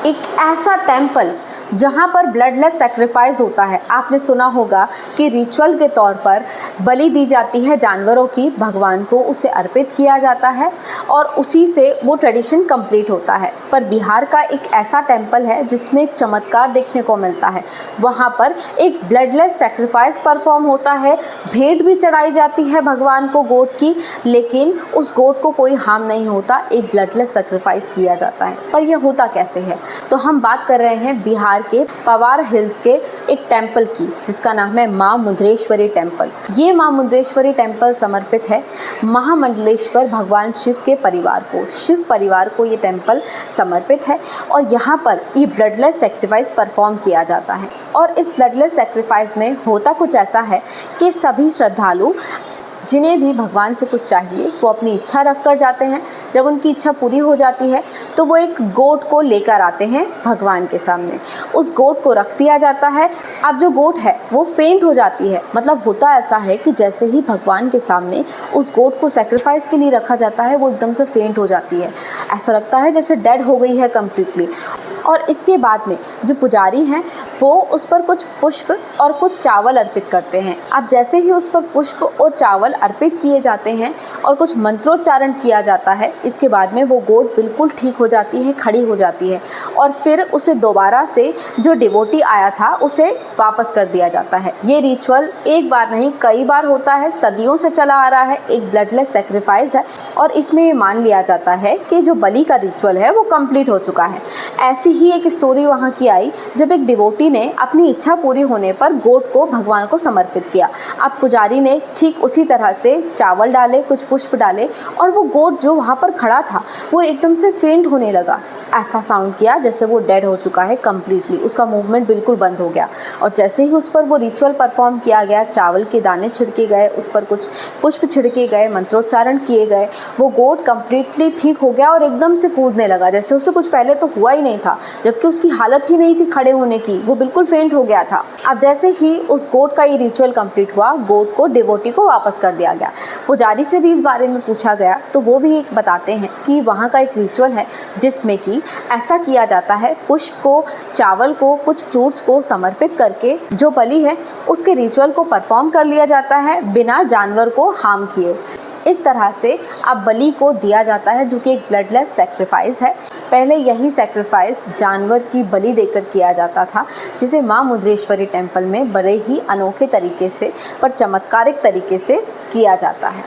एक ऐसा टेम्पल जहाँ पर ब्लडलेस सेक्रीफाइस होता है। आपने सुना होगा कि रिचुअल के तौर पर बलि दी जाती है जानवरों की, भगवान को उसे अर्पित किया जाता है और उसी से वो ट्रेडिशन कंप्लीट होता है। पर बिहार का एक ऐसा टेम्पल है जिसमें एक चमत्कार देखने को मिलता है। वहाँ पर एक ब्लडलेस सेक्रीफाइस परफॉर्म होता है, भेंट भी चढ़ाई जाती है भगवान को गोट की, लेकिन उस गोट को कोई हार्म नहीं होता, एक ब्लडलेस सेक्रीफाइस किया जाता है। पर यह होता कैसे है? तो हम बात कर रहे हैं बिहार के पवार हिल्स के एक टेम्पल की, जिसका नाम है मां मुंद्रेश्वरी टेम्पल। ये मां मुंद्रेश्वरी टेम्पल समर्पित है महामंडलेश्वर भगवान शिव के परिवार को, शिव परिवार को ये टेम्पल समर्पित है। और यहाँ पर ये ब्लडलेस सेक्रीफाइस परफॉर्म किया जाता है। और इस ब्लडलेस सेक्रीफाइस में होता कुछ ऐसा है कि सभी श्रद्धालु जिन्हें भी भगवान से कुछ चाहिए वो अपनी इच्छा रख कर जाते हैं। जब उनकी इच्छा पूरी हो जाती है तो वो एक गोट को लेकर आते हैं भगवान के सामने। उस गोट को रख दिया जाता है। अब जो गोट है वो फेंट हो जाती है, मतलब होता ऐसा है कि जैसे ही भगवान के सामने उस गोट को सेक्रीफाइस के लिए रखा जाता है वो एकदम से फेंट हो जाती है। ऐसा लगता है जैसे डेड हो गई है कम्प्लीटली। और इसके बाद में जो पुजारी हैं वो उस पर कुछ पुष्प और कुछ चावल अर्पित करते हैं। अब जैसे ही उस पर पुष्प और चावल अर्पित किए जाते हैं और कुछ मंत्रोच्चारण किया जाता है, इसके बाद में वो गोट बिल्कुल ठीक हो जाती है, खड़ी हो जाती है। और फिर उसे दोबारा से जो डिवोटी आया था उसे वापस कर दिया जाता है। ये रिचुअल एक बार नहीं कई बार होता है, सदियों से चला आ रहा है, एक ब्लडलेस सेक्रीफाइस है। और इसमें ये मान लिया जाता है कि जो बलि का रिचुअल है वो कंप्लीट हो चुका है। ऐसी ही एक स्टोरी वहाँ की आई जब एक डिवोटी ने अपनी इच्छा पूरी होने पर गोट को भगवान को समर्पित किया। अब पुजारी ने ठीक उसी तरह से चावल डाले, कुछ पुष्प डाले और वो गोट जो वहाँ पर खड़ा था वो एकदम से फेंट होने लगा। ऐसा साउंड किया जैसे वो डेड हो चुका है कम्प्लीटली, उसका मूवमेंट बिल्कुल बंद हो गया। और जैसे ही उस पर वो रिचुअल परफॉर्म किया गया, चावल के दाने छिड़के गए, उस पर कुछ पुष्प छिड़के गए, मंत्रोच्चारण किए गए, वो गोट कम्प्लीटली ठीक हो गया और एकदम से कूदने लगा जैसे उससे कुछ पहले तो हुआ ही नहीं था, जबकि उसकी हालत ही नहीं थी खड़े होने की, वो बिल्कुल फेंट हो गया था। अब जैसे ही उस गोट का ये रिचुअल कंप्लीट हुआ, गोट को डिवोटी को वापस कर दिया गया। पुजारी से भी इस बारे में पूछा गया तो वो भी एक बताते हैं कि वहाँ का एक रिचुअल है जिसमें कि ऐसा किया जाता है, पुष्प को, चावल को, कुछ फ्रूट्स को समर्पित करके जो बलि है उसके रिचुअल को परफॉर्म कर लिया जाता है बिना जानवर को हार्म किए। इस तरह से अब बलि को दिया जाता है जो कि एक ब्लडलेस सेक्रीफाइस है। पहले यही सेक्रीफाइस जानवर की बलि देकर किया जाता था, जिसे मां मुंद्रेश्वरी टेम्पल में बड़े ही अनोखे तरीके से पर चमत्कारिक तरीके से किया जाता है।